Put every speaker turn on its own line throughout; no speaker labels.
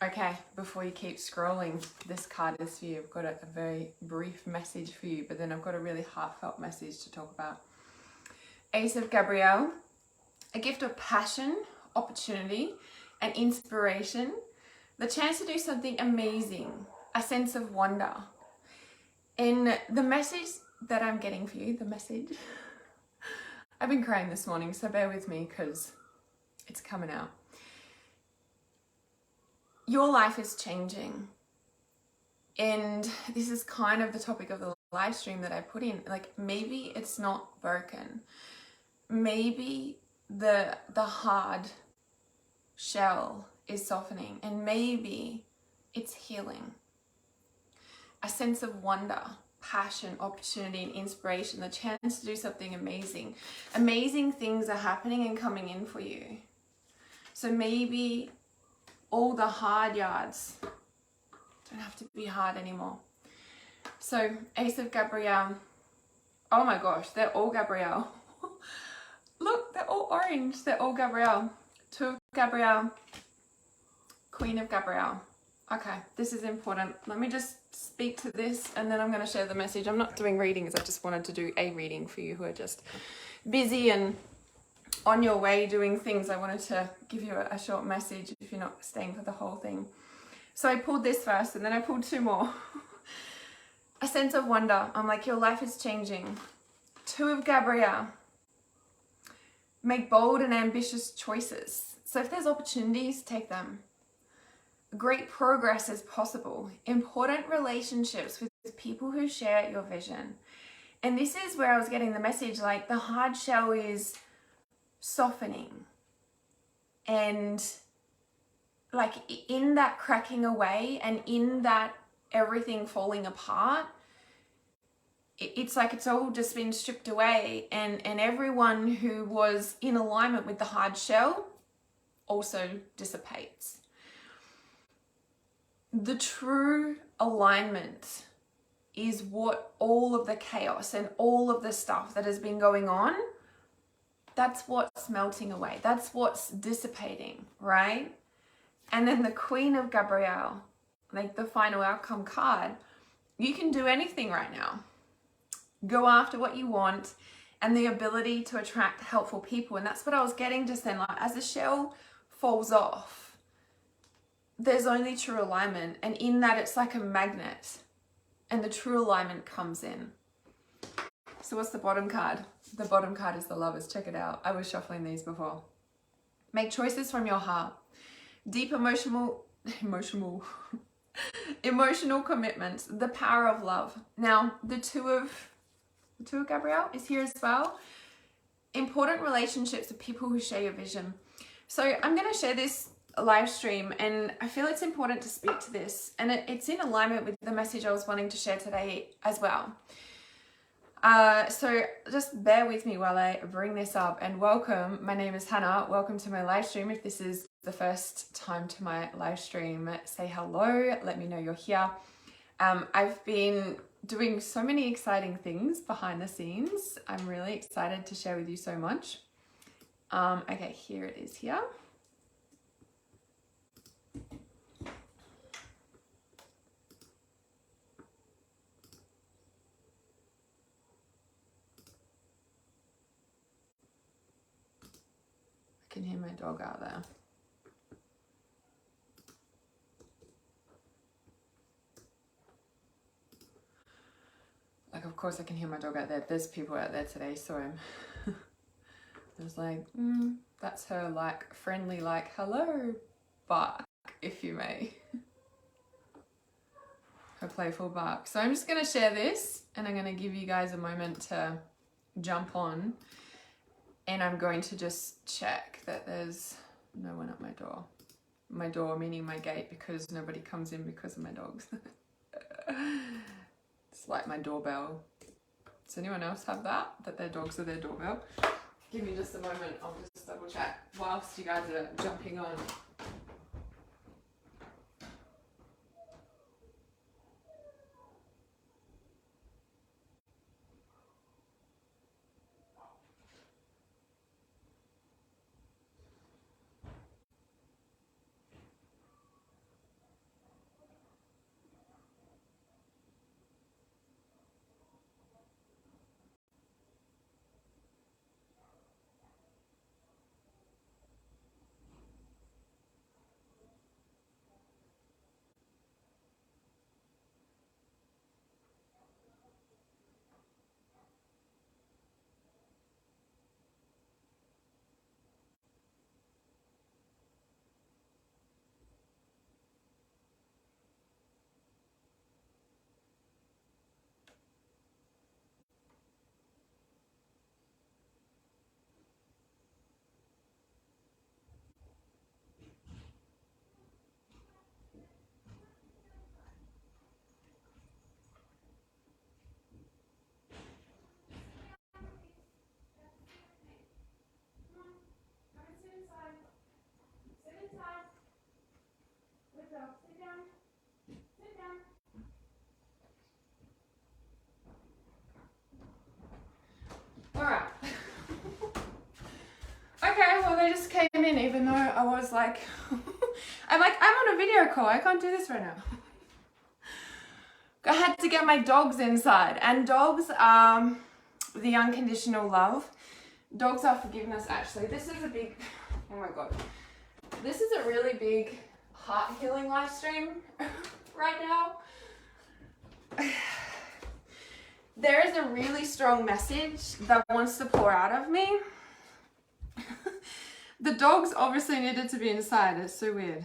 Okay, before you keep scrolling, this card is for you. I've got a very brief message for you, but then I've got a really heartfelt message to talk about. Ace of Gabrielle, a gift of passion, opportunity, and inspiration, the chance to do something amazing, a sense of wonder. And the message that I'm getting for you, I've been crying this morning, so bear with me because it's coming out. Your life is changing. And this is kind of the topic of the live stream that I put in. Like, maybe it's not broken. Maybe the hard shell is softening, and maybe it's healing. A sense of wonder, passion, opportunity, and inspiration, the chance to do something amazing. Amazing things are happening and coming in for you. So maybe all the hard yards don't have to be hard anymore. So Ace of Gabrielle. Oh my gosh, they're all Gabrielle. Look, they're all orange. They're all Gabrielle. Two of Gabrielle. Queen of Gabrielle. Okay, this is important. Let me just speak to this and then I'm going to share the message. I'm not doing readings. I just wanted to do a reading for you who are just busy and on your way doing things. I wanted to give you a short message if you're not staying for the whole thing. So I pulled this first and then I pulled two more. A sense of wonder. I'm like, your life is changing. Two of Gabrielle. Make bold and ambitious choices. So if there's opportunities, take them. Great progress is possible. Important relationships with people who share your vision. And this is where I was getting the message, like the hard shell is softening. And like in that cracking away and in that everything falling apart, it's like it's all just been stripped away, and everyone who was in alignment with the hard shell also dissipates. The true alignment is what all of the chaos and all of the stuff that has been going on, that's what's melting away. That's what's dissipating, right? And then the Queen of Gabrielle, like the final outcome card, you can do anything right now. Go after what you want, and the ability to attract helpful people. And that's what I was getting just then. Like, as the shell falls off, there's only true alignment. And in that, it's like a magnet. And the true alignment comes in. So what's the bottom card? The bottom card is the Lovers. Check it out. I was shuffling these before. Make choices from your heart. Deep emotional commitments. The power of love. Now, the two of Gabrielle is here as well. Important relationships with people who share your vision. So I'm going to share this live stream, and I feel it's important to speak to this, and it's in alignment with the message I was wanting to share today as well. So just bear with me while I bring this up, and welcome. My name is Hannah. Welcome to my live stream. If this is the first time to my live stream, say hello. Let me know you're here. I've been doing so many exciting things behind the scenes. I'm really excited to share with you so much. Okay, here it is here. I can hear my dog out there. Like, of course I can hear my dog out there. There's people out there today, so I'm just like, that's her like friendly, like, hello, bark, if you may. Her playful bark. So I'm just going to share this, and I'm going to give you guys a moment to jump on, and I'm going to just check that there's no one at my door. My door meaning my gate, because nobody comes in because of my dogs. It's like my doorbell. Does anyone else have that their dogs are their doorbell? Give me just a moment, I'll just double check whilst you guys are jumping on. dog. Sit down. Sit down. Alright. Okay, well they just came in even though I was like, I'm on a video call, I can't do this right now. I had to get my dogs inside, and dogs are the unconditional love. Dogs are forgiveness actually. This is a big, oh my God. This is a really big heart healing live stream right now. There is a really strong message that wants to pour out of me. The dogs obviously needed to be inside. It's so weird.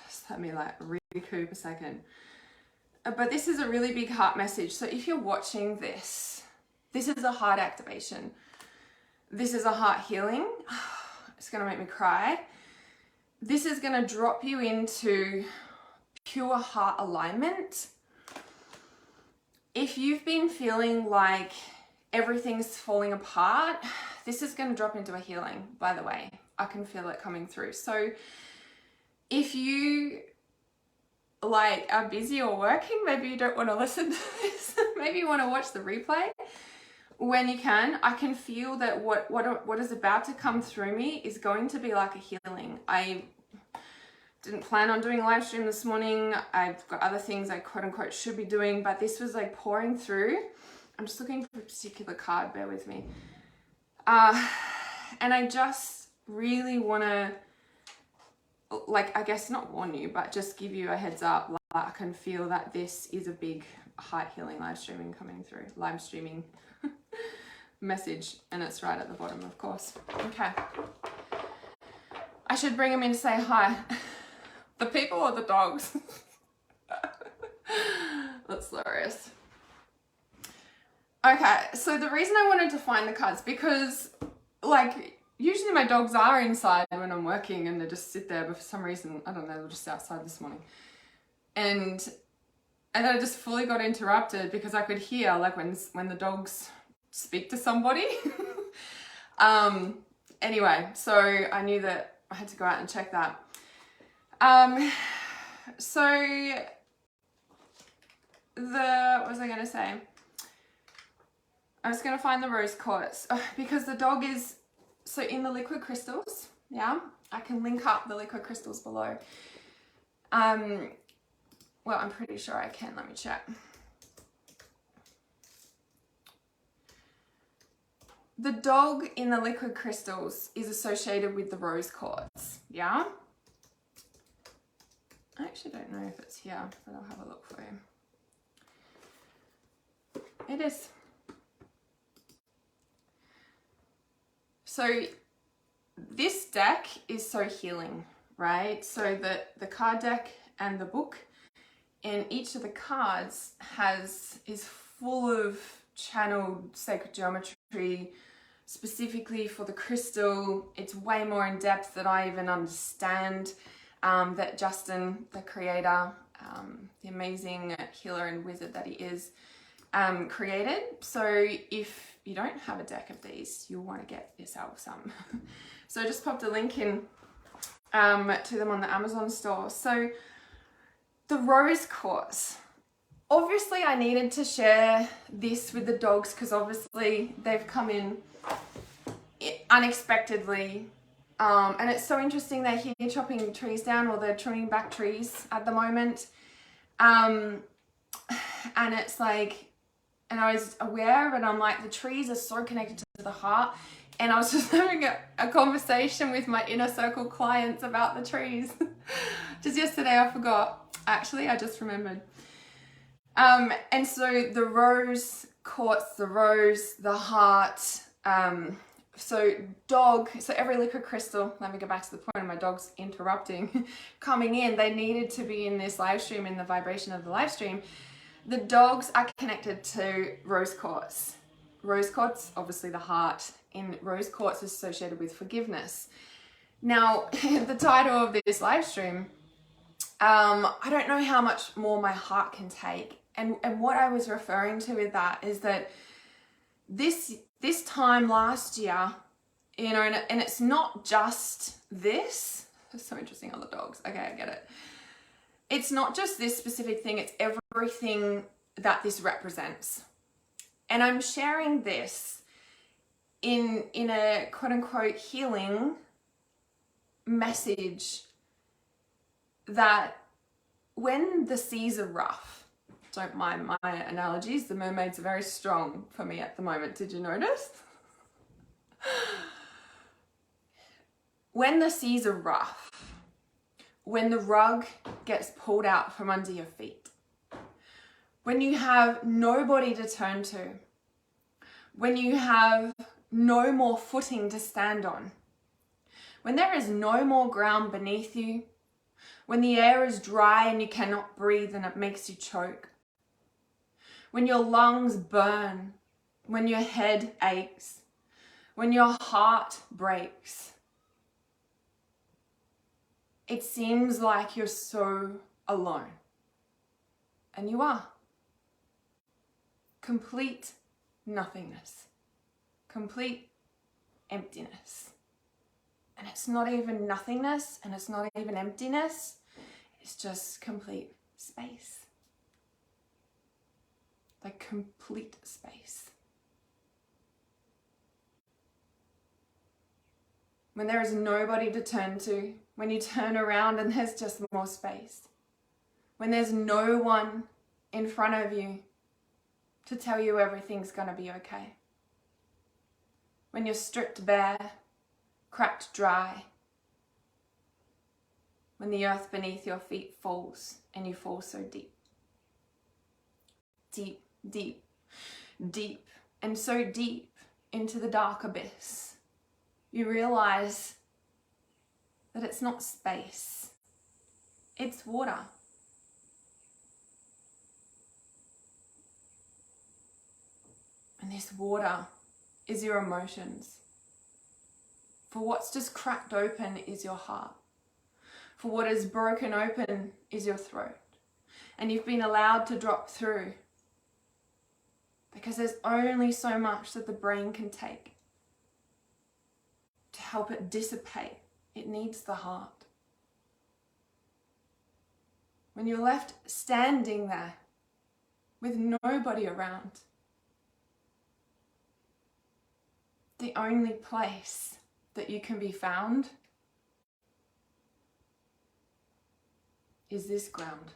Just let me like recoup a second. But this is a really big heart message. So if you're watching this, this is a heart activation. This is a heart healing. It's going to make me cry. This is going to drop you into pure heart alignment. If you've been feeling like everything's falling apart, this is going to drop into a healing, by the way. I can feel it coming through. So if you like are busy or working, maybe you don't want to listen to this. Maybe you want to watch the replay when you can. I can feel that what is about to come through me is going to be like a healing. I didn't plan on doing a live stream this morning. I've got other things I quote unquote should be doing, but this was like pouring through. I'm just looking for a particular card, bear with me. And I just really want to, like, I guess not warn you, but just give you a heads up. Like, I can feel that this is a big heart healing live streaming coming through. Live streaming message, and it's right at the bottom, of course. Okay. I should bring them in to say hi. The people or the dogs? That's hilarious. Okay, so the reason I wanted to find the cards, because like usually my dogs are inside when I'm working and they just sit there, but for some reason, I don't know, they were just outside this morning. And then I just fully got interrupted because I could hear like when the dogs speak to somebody. Anyway, so I knew that I had to go out and check that. So what was I going to say? I was going to find the rose quartz because the dog is, so in the liquid crystals, yeah, I can link up the liquid crystals below. Well, I'm pretty sure I can. Let me check. The dog in the liquid crystals is associated with the rose quartz, yeah? I actually don't know if it's here, but I'll have a look for you. It is. So this deck is so healing, right? So the card deck and the book, and each of the cards is full of channeled sacred geometry, specifically for the crystal. It's way more in depth than I even understand, that Justin, the creator, the amazing healer and wizard that he is, created. So if you don't have a deck of these, you'll want to get yourself some. So I just popped a link in to them on the Amazon store. So the rose quartz, obviously I needed to share this with the dogs because obviously they've come in unexpectedly. And it's so interesting, they're here chopping trees down, or they're trimming back trees at the moment. And it's like, and I was aware, and I'm like, the trees are so connected to the heart. And I was just having a conversation with my inner circle clients about the trees. Just yesterday, I forgot. Actually, I just remembered. And so the rose quartz, the rose, the heart, so every liquid crystal, let me go back to the point of my dogs interrupting, coming in, they needed to be in this live stream, in the vibration of the live stream. The dogs are connected to rose quartz. Rose quartz, obviously the heart, in rose quartz is associated with forgiveness. Now, the title of this live stream, I don't know how much more my heart can take. And what I was referring to with that is that this time last year, you know, and it's not just this. It's so interesting on the dogs. Okay, I get it. It's not just this specific thing, it's everything that this represents. And I'm sharing this in a quote unquote healing message that when the seas are rough, don't mind my analogies, the mermaids are very strong for me at the moment, did you notice? When the seas are rough, when the rug gets pulled out from under your feet, when you have nobody to turn to, when you have no more footing to stand on, when there is no more ground beneath you, when the air is dry and you cannot breathe and it makes you choke, when your lungs burn, when your head aches, when your heart breaks, it seems like you're so alone. And you are. Complete nothingness. Complete emptiness. And it's not even nothingness, and it's not even emptiness. It's just complete space. Like complete space. When there is nobody to turn to, when you turn around and there's just more space. When there's no one in front of you to tell you everything's gonna be okay. When you're stripped bare, cracked dry. When the earth beneath your feet falls and you fall so deep. Deep, deep, deep, and so deep into the dark abyss. You realize that it's not space, it's water. And this water is your emotions. For what's just cracked open is your heart. For what is broken open is your throat. And you've been allowed to drop through because there's only so much that the brain can take. To help it dissipate, it needs the heart. When you're left standing there with nobody around, the only place that you can be found is this ground.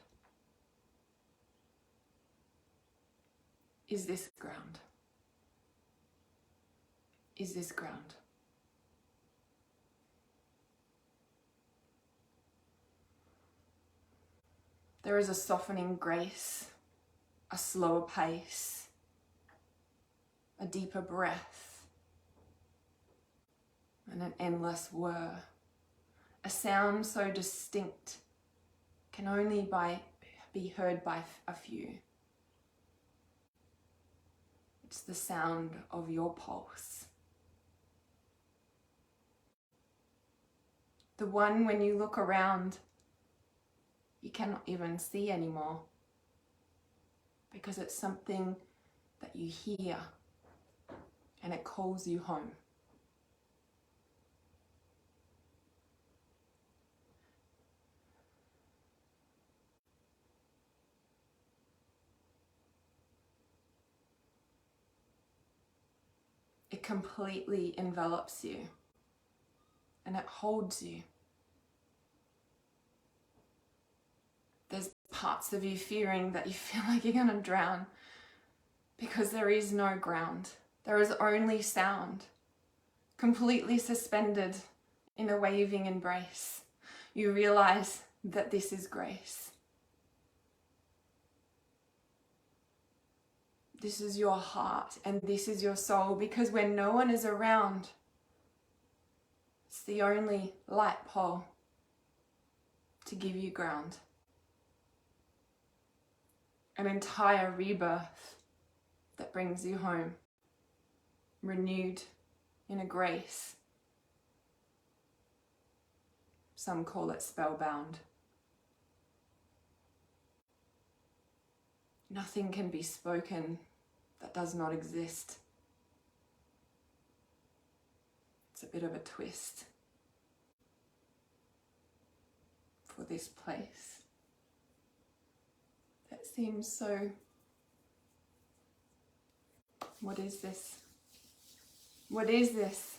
Is this ground. Is this ground. There is a softening grace, a slower pace, a deeper breath, and an endless whir. A sound so distinct can only be heard by a few. It's the sound of your pulse. The one when you look around, you cannot even see anymore because it's something that you hear and it calls you home. It completely envelops you and it holds you. There's parts of you fearing that you feel like you're going to drown because there is no ground. There is only sound, completely suspended in a waving embrace. You realize that this is grace. This is your heart and this is your soul, because when no one is around, it's the only light pole to give you ground. An entire rebirth that brings you home, renewed in a grace. Some call it spellbound. Nothing can be spoken that does not exist. It's a bit of a twist. for this place that seems so... What is this? What is this?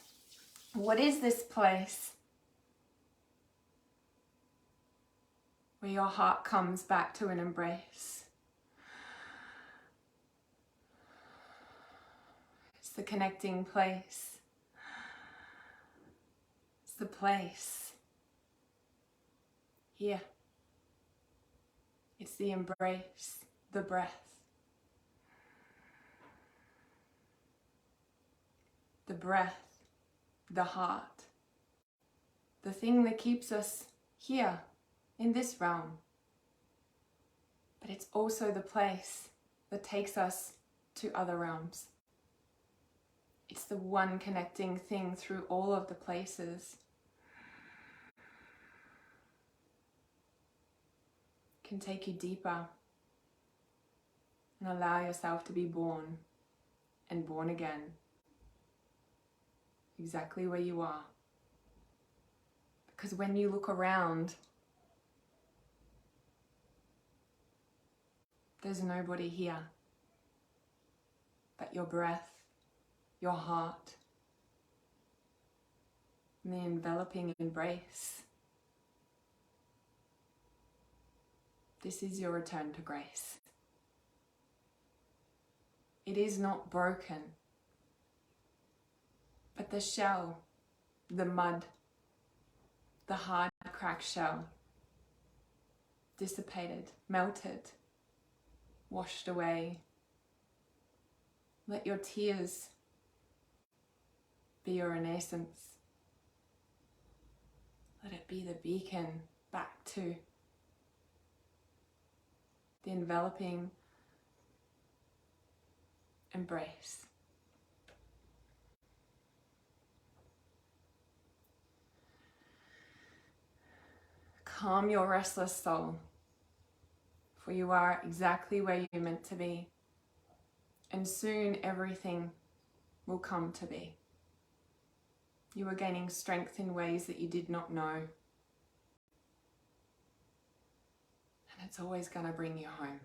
What is this place where your heart comes back to an embrace? It's the connecting place. It's the place here. It's the embrace, the breath. The breath, the heart, the thing that keeps us here in this realm. But it's also the place that takes us to other realms. It's the one connecting thing through all of the places. It can take you deeper and allow yourself to be born and born again. Exactly where you are. Because when you look around, there's nobody here but your breath, your heart, and the enveloping embrace. This is your return to grace. It is not broken. But the shell, the mud, the hard cracked shell, dissipated, melted, washed away. Let your tears be your renaissance. Let it be the beacon back to the enveloping embrace. Calm your restless soul, for you are exactly where you're meant to be, and soon everything will come to be. You are gaining strength in ways that you did not know, and it's always going to bring you home.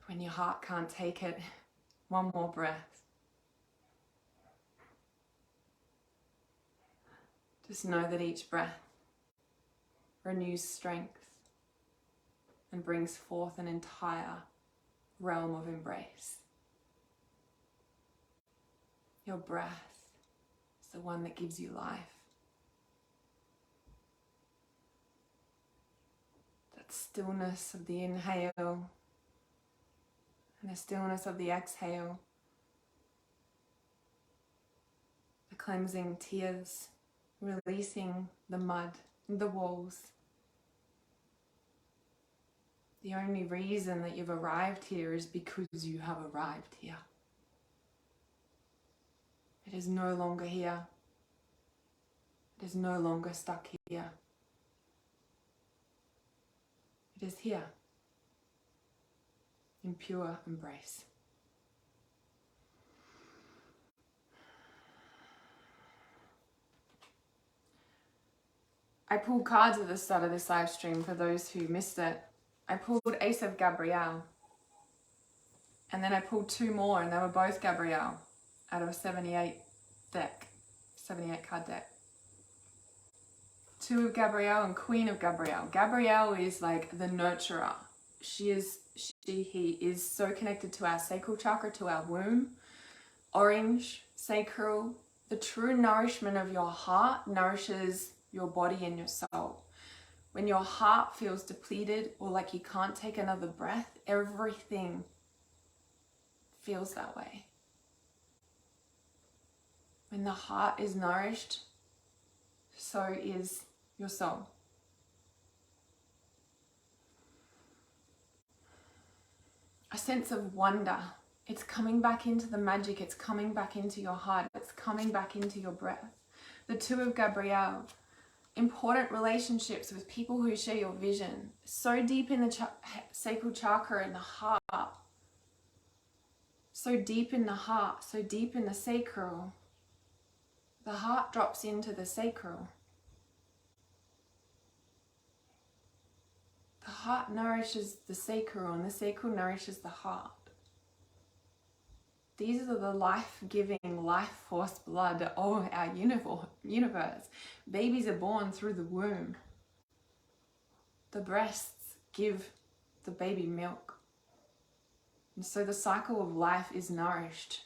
When your heart can't take it, one more breath. Just know that each breath renews strength and brings forth an entire realm of embrace. Your breath is the one that gives you life. That stillness of the inhale and the stillness of the exhale. The cleansing tears, releasing the mud, the walls. The only reason that you've arrived here is because you have arrived here. It is no longer here. It is no longer stuck here. It is here, in pure embrace. I pulled cards at the start of this live stream for those who missed it. I pulled Ace of Gabrielle. And then I pulled two more, and they were both Gabrielle out of a 78 card deck. Two of Gabrielle and Queen of Gabrielle. Gabrielle is like the nurturer. He is so connected to our sacral chakra, to our womb. Orange, sacral, the true nourishment of your heart nourishes your body and your soul. When your heart feels depleted or like you can't take another breath, everything feels that way. When the heart is nourished, so is your soul. A sense of wonder. It's coming back into the magic. It's coming back into your heart. It's coming back into your breath. The Two of Gabrielle. Important relationships with people who share your vision. So deep in the sacral chakra in the heart. So deep in the heart. So deep in the sacral. The heart drops into the sacral. The heart nourishes the sacral, and the sacral nourishes the heart. These are the life-giving, life force blood of our universe. Babies are born through the womb. The breasts give the baby milk. And so the cycle of life is nourished.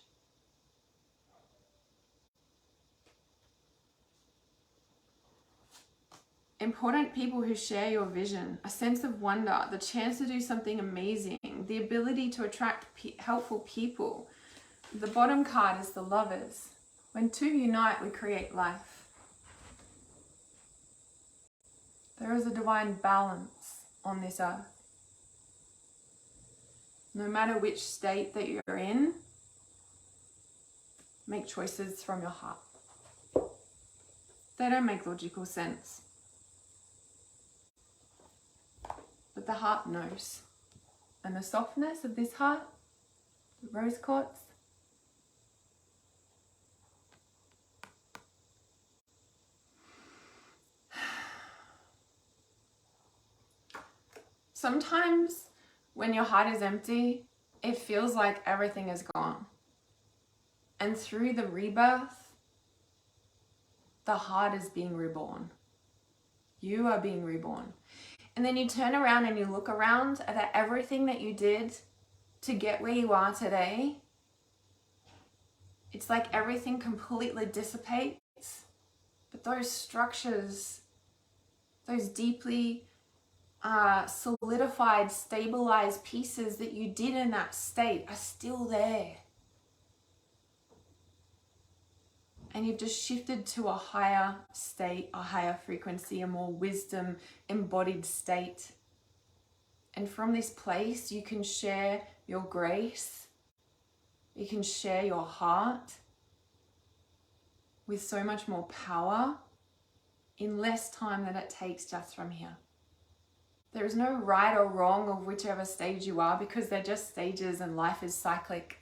Important people who share your vision, a sense of wonder, the chance to do something amazing, the ability to attract helpful people. The bottom card is the Lovers. When two unite, we create life. There is a divine balance on this earth. No matter which state that you're in, make choices from your heart. They don't make logical sense. But the heart knows. And the softness of this heart, the rose quartz, sometimes when your heart is empty, it feels like everything is gone. And through the rebirth, the heart is being reborn. You are being reborn. And then you turn around and you look around at everything that you did to get where you are today. It's like everything completely dissipates. But those structures, those deeply solidified, stabilized pieces that you did in that state are still there. And you've just shifted to a higher state, a higher frequency, a more wisdom embodied state. And from this place, you can share your grace. You can share your heart with so much more power in less time than it takes just from here. There is no right or wrong of whichever stage you are, because they're just stages and life is cyclic.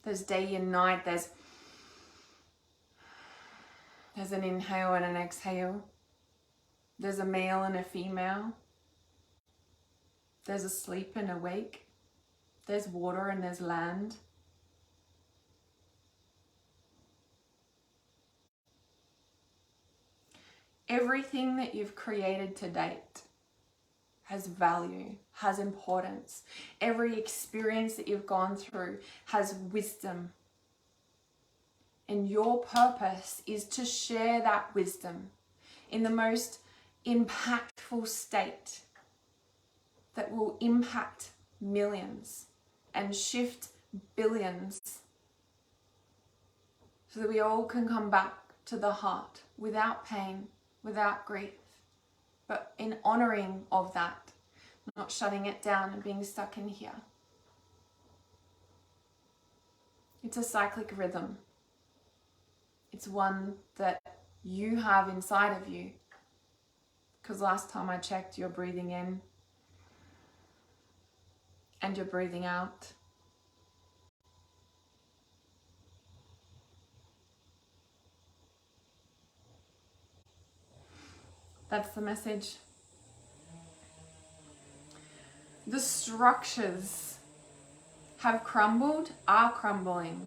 There's day and night, there's an inhale and an exhale. There's a male and a female. There's a sleep and awake. There's water and there's land. Everything that you've created to date has value, has importance. Every experience that you've gone through has wisdom. And your purpose is to share that wisdom in the most impactful state that will impact millions and shift billions, so that we all can come back to the heart without pain, without grief, but in honoring of that, not shutting it down and being stuck in here. It's a cyclic rhythm. It's one that you have inside of you. Because last time I checked, you're breathing in and you're breathing out. That's the message. The structures have crumbled, are crumbling.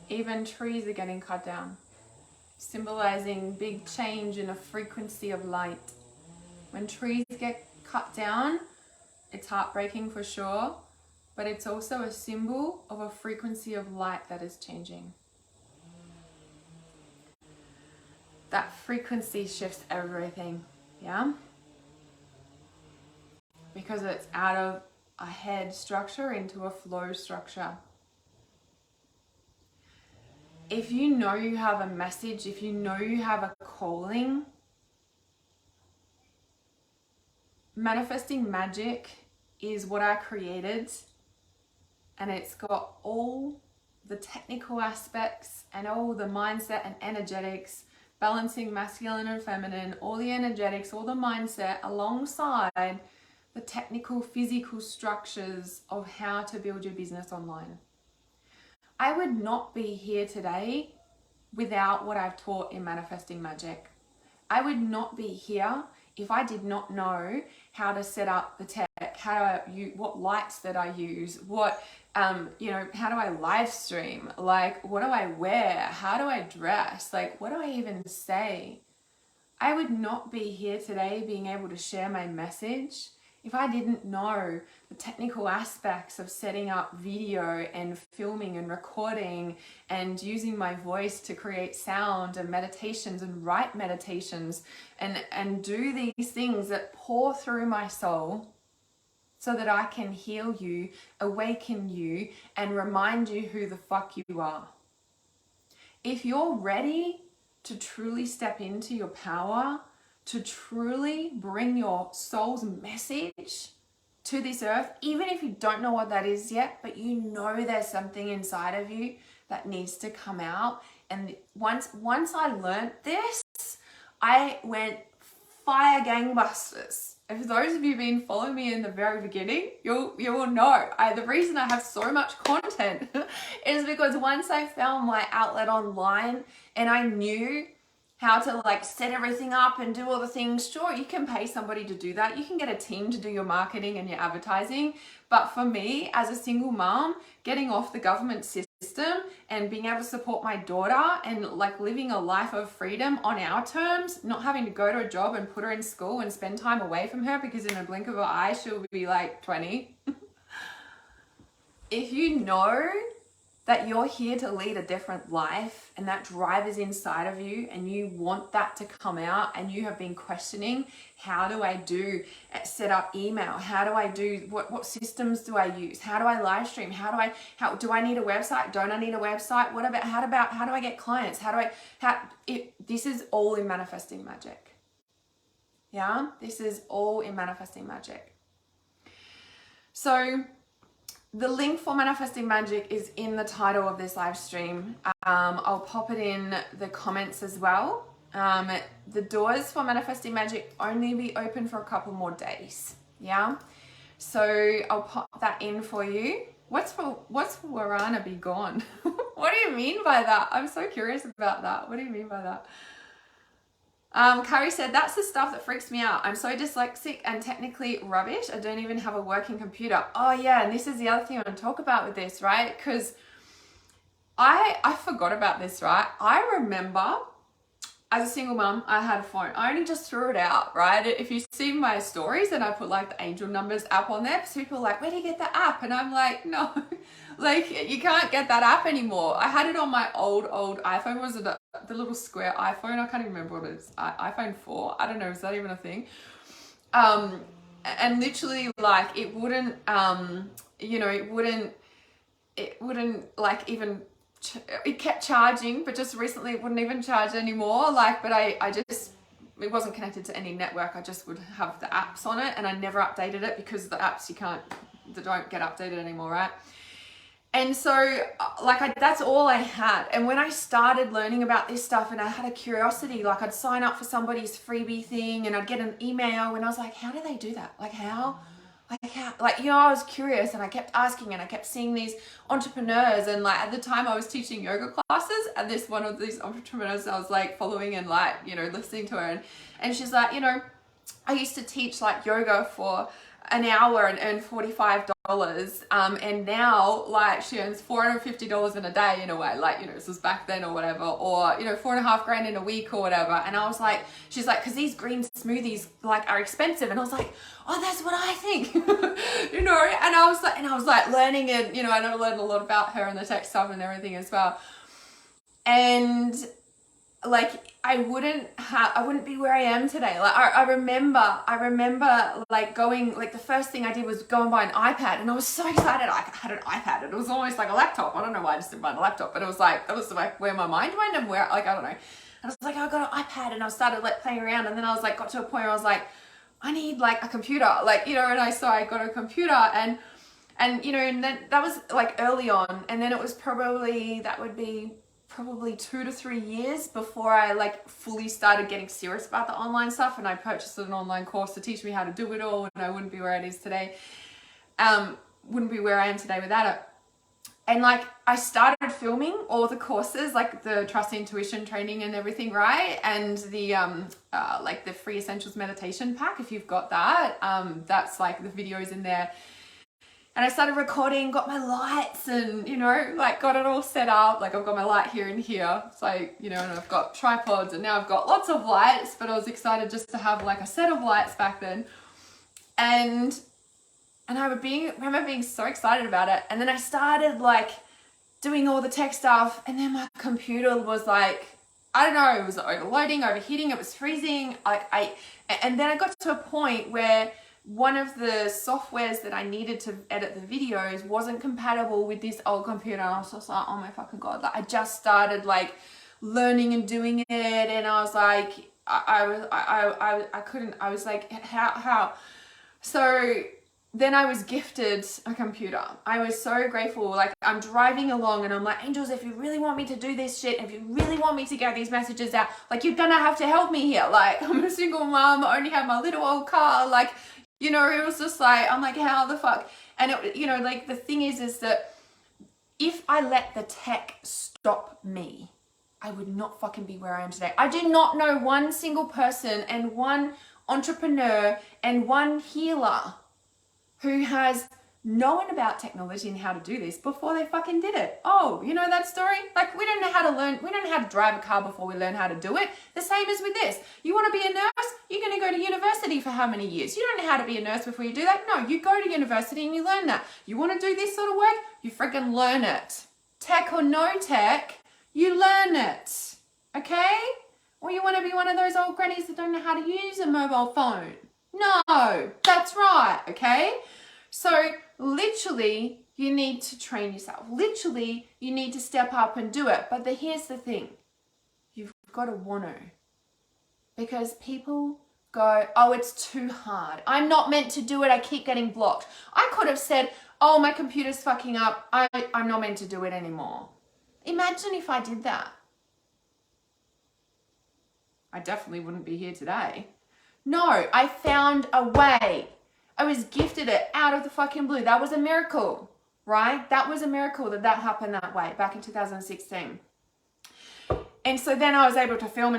Even trees are getting cut down, symbolizing big change in a frequency of light. When trees get cut down, it's heartbreaking for sure, but it's also a symbol of a frequency of light that is changing. That frequency shifts everything, yeah? Because it's out of a head structure into a flow structure. If you know you have a message, if you know you have a calling, manifesting magic is what I created, and it's got all the technical aspects and all the mindset and energetics, balancing masculine and feminine, all the energetics, all the mindset, alongside the technical physical structures of how to build your business online. I would not be here today without what I've taught in Manifesting Magic. I would not be here if I did not know how to set up the tech, what lights that I use, what, you know, how do I live stream? Like, what do I wear? How do I dress? Like, what do I even say? I would not be here today being able to share my message if I didn't know the technical aspects of setting up video and filming and recording and using my voice to create sound and meditations and write meditations and do these things that pour through my soul so that I can heal you, awaken you, and remind you who the fuck you are. If you're ready to truly step into your power, to truly bring your soul's message to this earth, even if you don't know what that is yet, but you know there's something inside of you that needs to come out. And once I learned this, I went fire gangbusters. If those of you who've been following me in the very beginning, you will know. The reason I have so much content is because once I found my outlet online and I knew how to like set everything up and do all the things. Sure, you can pay somebody to do that. You can get a team to do your marketing and your advertising. But for me, as a single mom, getting off the government system and being able to support my daughter and like living a life of freedom on our terms, not having to go to a job and put her in school and spend time away from her because in a blink of an eye, she'll be like 20. If you know that you're here to lead a different life and that drive is inside of you and you want that to come out and you have been questioning, how do I set up email? How do I do, what systems do I use? How do I live stream? How do I need a website? Don't I need a website? How do I get clients? This is all in manifesting magic. Yeah, this is all in manifesting magic. So, the link for Manifesting Magic is in the title of this live stream. I'll pop it in the comments as well. The doors for Manifesting Magic only be open for a couple more days. Yeah. So I'll pop that in for you. What's for Warana be gone? What do you mean by that? I'm so curious about that. What do you mean by that? Carrie said, that's the stuff that freaks me out. I'm so dyslexic and technically rubbish. I don't even have a working computer. Oh yeah, and this is the other thing I want to talk about with this, right? Because I forgot about this, right? I remember as a single mom, I had a phone. I only just threw it out, right? If you see my stories and I put like the Angel Numbers app on there, people are like, where do you get the app? And I'm like, no, like you can't get that app anymore. I had it on my old iPhone. Was it the little square iPhone? I can't even remember what it is. iPhone 4. I don't know. Is that even a thing? And literally like it wouldn't, it wouldn't like even, it kept charging, but just recently it wouldn't even charge anymore. Like, but I just, it wasn't connected to any network. I just would have the apps on it and I never updated it because the apps they don't get updated anymore, right? And so like that's all I had. And when I started learning about this stuff and I had a curiosity, like I'd sign up for somebody's freebie thing and I'd get an email and I was like, how do they do that? Like how, I was curious and I kept asking and I kept seeing these entrepreneurs. And like at the time I was teaching yoga classes and one of these entrepreneurs I was like following and like, listening to her. And she's like, I used to teach like yoga for an hour and earn $45. And now like she earns $450 in a day in a way, like, this was back then or whatever, or, $4,500 in a week or whatever. And I was like, she's like, cause these green smoothies like are expensive. And I was like, oh, that's what I think, and I was like learning and, I learned a lot about her and the tech stuff and everything as well. And like, I wouldn't be where I am today. Like I remember like going, like the first thing I did was go and buy an iPad and I was so excited. I had an iPad and it was almost like a laptop. I don't know why I just didn't buy a laptop, but it was like, that was like where my mind went and where, like, I don't know. And I was like, I got an iPad and I started like playing around and then I was like, got to a point where I was like, I need like a computer, like, and I got a computer and then that was like early on. And then it was probably 2 to 3 years before I like fully started getting serious about the online stuff, and I purchased an online course to teach me how to do it all, and I wouldn't be where it is today. Wouldn't be where I am today without it. And like I started filming all the courses, like the trust intuition training and everything, right? And the like the free essentials meditation pack, if you've got that, that's like the videos in there. And I started recording, got my lights and, you know, like got it all set up. Like I've got my light here and here. So, you know, and I've got tripods and now I've got lots of lights, but I was excited just to have like a set of lights back then. And I remember being so excited about it. And then I started like doing all the tech stuff. And then my computer was like, I don't know, it was overloading, overheating, it was freezing. And then I got to a point where one of the softwares that I needed to edit the videos wasn't compatible with this old computer. And I was just like, oh my fucking God. Like I just started like learning and doing it. And I was like, I couldn't, I was like, how? So then I was gifted a computer. I was so grateful. Like I'm driving along and I'm like, Angels, if you really want me to do this shit, if you really want me to get these messages out, like you're gonna have to help me here. Like I'm a single mom, I only have my little old car. Like, you know, it was just like, I'm like, how the fuck? And it, you know, like the thing is that if I let the tech stop me, I would not fucking be where I am today. I do not know one single person and one entrepreneur and one healer who has known about technology and how to do this before they fucking did it. Oh, you know that story? Like we don't know how to learn, we don't know how to drive a car before we learn how to do it. The same as with this. You want to be a nurse? You're going to go to university for how many years? You don't know how to be a nurse before you do that. No, you go to university and you learn that. You want to do this sort of work? You freaking learn it. Tech or no tech, you learn it. Okay? Or you want to be one of those old grannies that don't know how to use a mobile phone. No, that's right, okay? So literally, you need to train yourself. Literally, you need to step up and do it. But here's the thing. You've got to want to. Because people go, oh, it's too hard. I'm not meant to do it. I keep getting blocked. I could have said, oh, my computer's fucking up. I'm not meant to do it anymore. Imagine if I did that. I definitely wouldn't be here today. No, I found a way. I was gifted it out of the fucking blue. That was a miracle, right? That was a miracle that happened that way back in 2016. And so then I was able to film.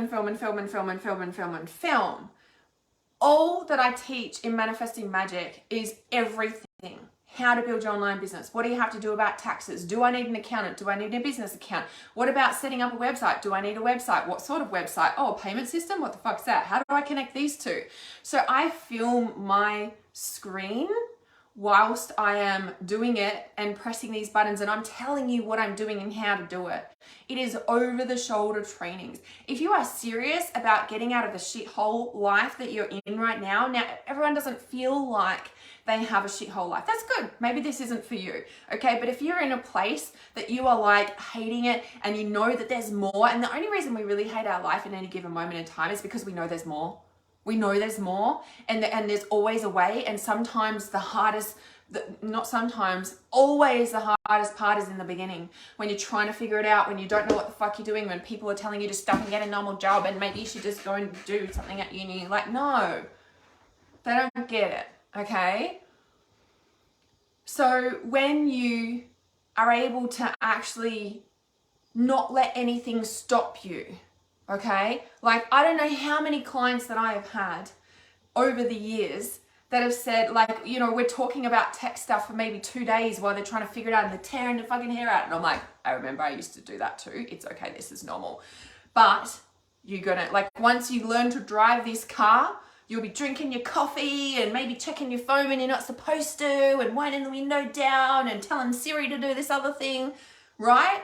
All that I teach in Manifesting Magic is everything. How to build your online business. What do you have to do about taxes? Do I need an accountant? Do I need a business account? What about setting up a website? Do I need a website? What sort of website? Oh, a payment system? What the fuck's that? How do I connect these two? So I film my screen whilst I am doing it and pressing these buttons, and I'm telling you what I'm doing and how to do it. It is over the shoulder trainings. If you are serious about getting out of the shithole life that you're in right now, everyone doesn't feel like they have a shithole life. That's good. Maybe this isn't for you, okay? But if you're in a place that you are like hating it and you know that there's more, and the only reason we really hate our life in any given moment in time is because we know there's more. We know there's more, and there's always a way. And sometimes always the hardest part is in the beginning, when you're trying to figure it out, when you don't know what the fuck you're doing, when people are telling you to stop and get a normal job and maybe you should just go and do something at uni. Like, no, they don't get it, okay? So when you are able to actually not let anything stop you, okay? Like, I don't know how many clients that I have had over the years that have said, like, you know, we're talking about tech stuff for maybe 2 days while they're trying to figure it out and they're tearing the fucking hair out. And I'm like, I remember I used to do that too. It's okay. This is normal. But you're gonna, like, once you learn to drive this car, you'll be drinking your coffee and maybe checking your phone when you're not supposed to and winding the window down and telling Siri to do this other thing, right?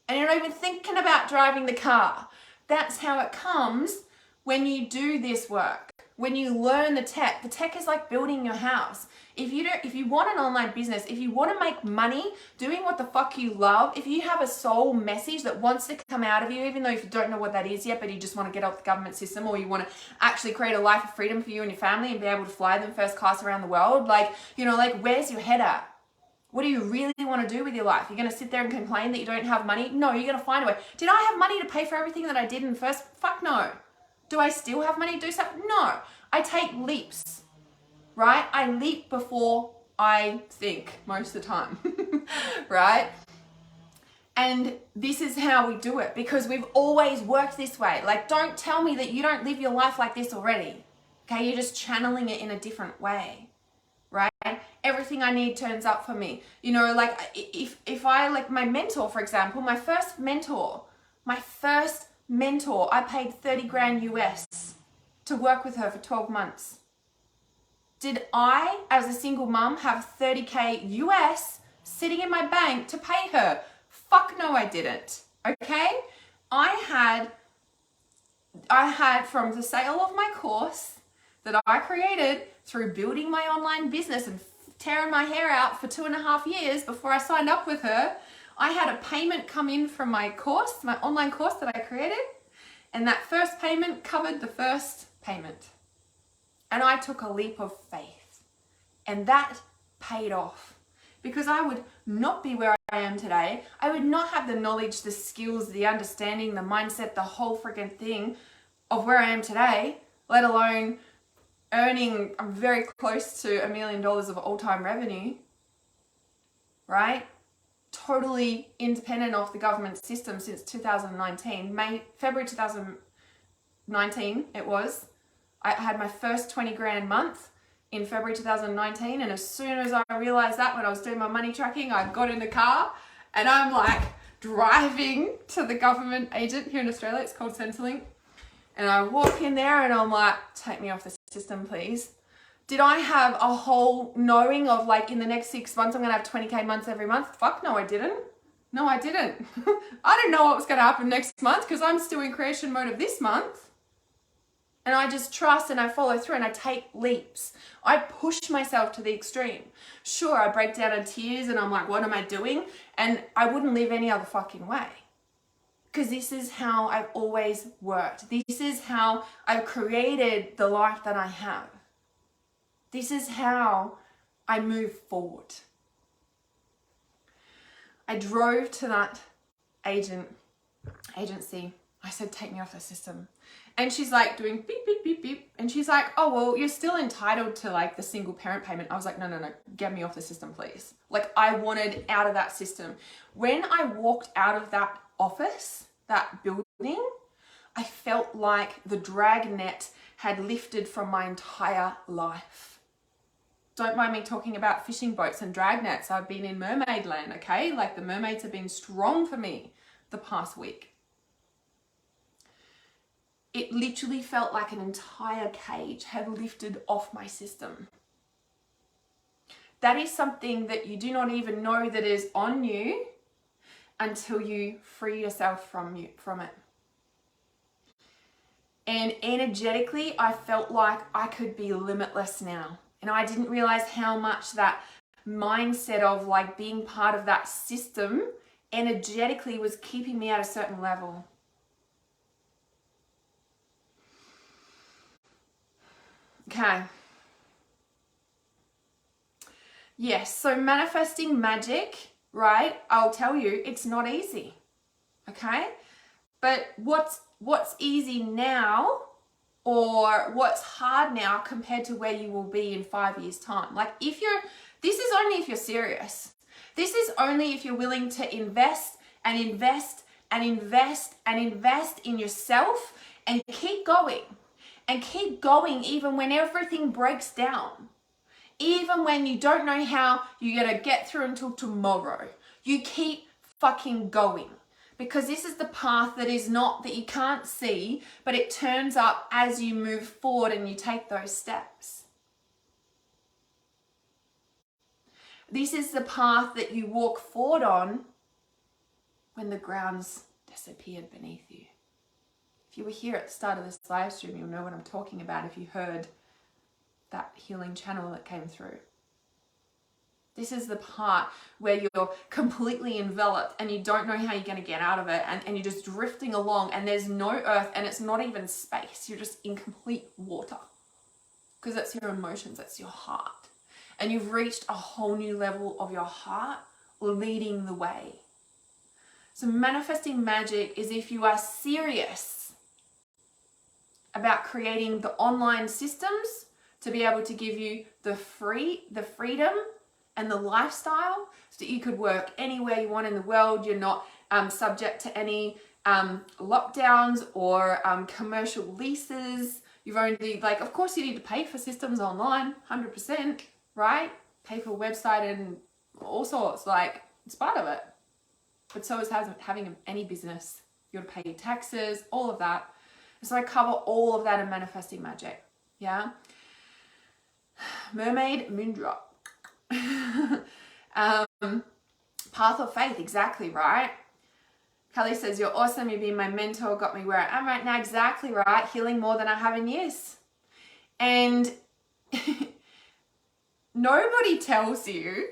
And you're not even thinking about driving the car. That's how it comes when you do this work. When you learn the tech is like building your house. If you want an online business, if you want to make money doing what the fuck you love, if you have a soul message that wants to come out of you, even though if you don't know what that is yet, but you just want to get off the government system, or you want to actually create a life of freedom for you and your family and be able to fly them first class around the world, like, you know, like, where's your head at? What do you really want to do with your life? You're going to sit there and complain that you don't have money? No, you're going to find a way. Did I have money to pay for everything that I did in first? Fuck no. Do I still have money to do something? No. I take leaps, right? I leap before I think most of the time. right? And this is how we do it because we've always worked this way. Like, don't tell me that you don't live your life like this already. Okay, you're just channeling it in a different way, right? Everything I need turns up for me. You know, like if I, like my mentor, for example, my first mentor, I paid 30 grand US to work with her for 12 months. Did I, as a single mum, have 30K US sitting in my bank to pay her? Fuck no, I didn't. Okay? I had from the sale of my course that I created through building my online business and tearing my hair out for 2.5 years before I signed up with her, I had a payment come in from my course, my online course that I created, and that first payment covered the first payment. And I took a leap of faith, and that paid off. Because I would not be where I am today. I would not have the knowledge, the skills, the understanding, the mindset, the whole freaking thing of where I am today, let alone earning, I'm very close to $1 million of all-time revenue, right? Totally independent of the government system since 2019, February 2019 it was. I had my first 20 grand month in February 2019, and as soon as I realized that, when I was doing my money tracking, I got in the car and I'm like driving to the government agent here in Australia, it's called Centrelink, and I walk in there and I'm like, take me off the system, please. Did I have a whole knowing of like in the next 6 months I'm gonna have 20K months every month? Fuck no, I didn't. No, I didn't. I didn't know what was gonna happen next month because I'm still in creation mode of this month. And I just trust and I follow through and I take leaps. I push myself to the extreme. Sure, I break down in tears and I'm like, what am I doing? And I wouldn't live any other fucking way. Because this is how I've always worked. This is how I've created the life that I have. This is how I move forward. I drove to that agency. I said, take me off the system. And she's like doing beep, beep, beep, beep. And she's like, oh, well, you're still entitled to like the single parent payment. I was like, no, get me off the system, please. Like I wanted out of that system. When I walked out of that office, that building, I felt like the dragnet had lifted from my entire life. Don't mind me talking about fishing boats and dragnets. I've been in mermaid land, okay? Like the mermaids have been strong for me the past week. It literally felt like an entire cage had lifted off my system. That is something that you do not even know that is on you until you free yourself from it. And energetically, I felt like I could be limitless now. And I didn't realize how much that mindset of like being part of that system energetically was keeping me at a certain level. Okay. Yes, so manifesting magic, right? I'll tell you, it's not easy. Okay? But what's easy now or what's hard now compared to where you will be in 5 years' time? Like this is only if you're serious. This is only if you're willing to invest and invest and invest and invest in yourself and keep going. And keep going even when everything breaks down. Even when you don't know how you're going to get through until tomorrow. You keep fucking going. Because this is the path that you can't see, but it turns up as you move forward and you take those steps. This is the path that you walk forward on when the ground's disappeared beneath you. If you were here at the start of this live stream, you'll know what I'm talking about if you heard that healing channel that came through. This is the part where you're completely enveloped and you don't know how you're going to get out of it and you're just drifting along and there's no earth and it's not even space. You're just in complete water because that's your emotions, that's your heart. And you've reached a whole new level of your heart leading the way. So manifesting magic is if you are serious about creating the online systems to be able to give you the freedom and the lifestyle so that you could work anywhere you want in the world. You're not subject to any lockdowns or commercial leases. You've only, like, of course you need to pay for systems online, 100%, right? Pay for a website and all sorts, like, it's part of it. But so is having any business. You got to pay your taxes, all of that. And so I cover all of that in Manifesting Magic, yeah? Mermaid, Moondrop. Path of Faith, exactly right. Kelly says, you're awesome, you've been my mentor, got me where I am right now. Exactly right. Healing more than I have in years. And nobody tells you,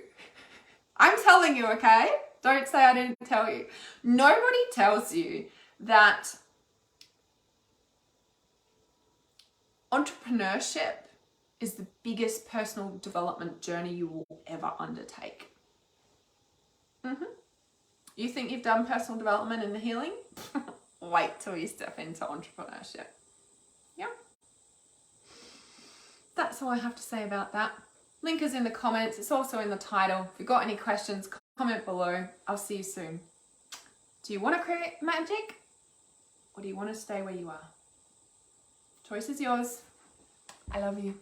I'm telling you, okay? Don't say I didn't tell you. Nobody tells you that entrepreneurship is the biggest personal development journey you will ever undertake. You think you've done personal development and healing? Wait till you step into entrepreneurship. Yeah. That's all I have to say about that. Link is in the comments. It's also in the title. If you've got any questions, comment below. I'll see you soon. Do you want to create magic? Or do you want to stay where you are? Choice is yours. I love you.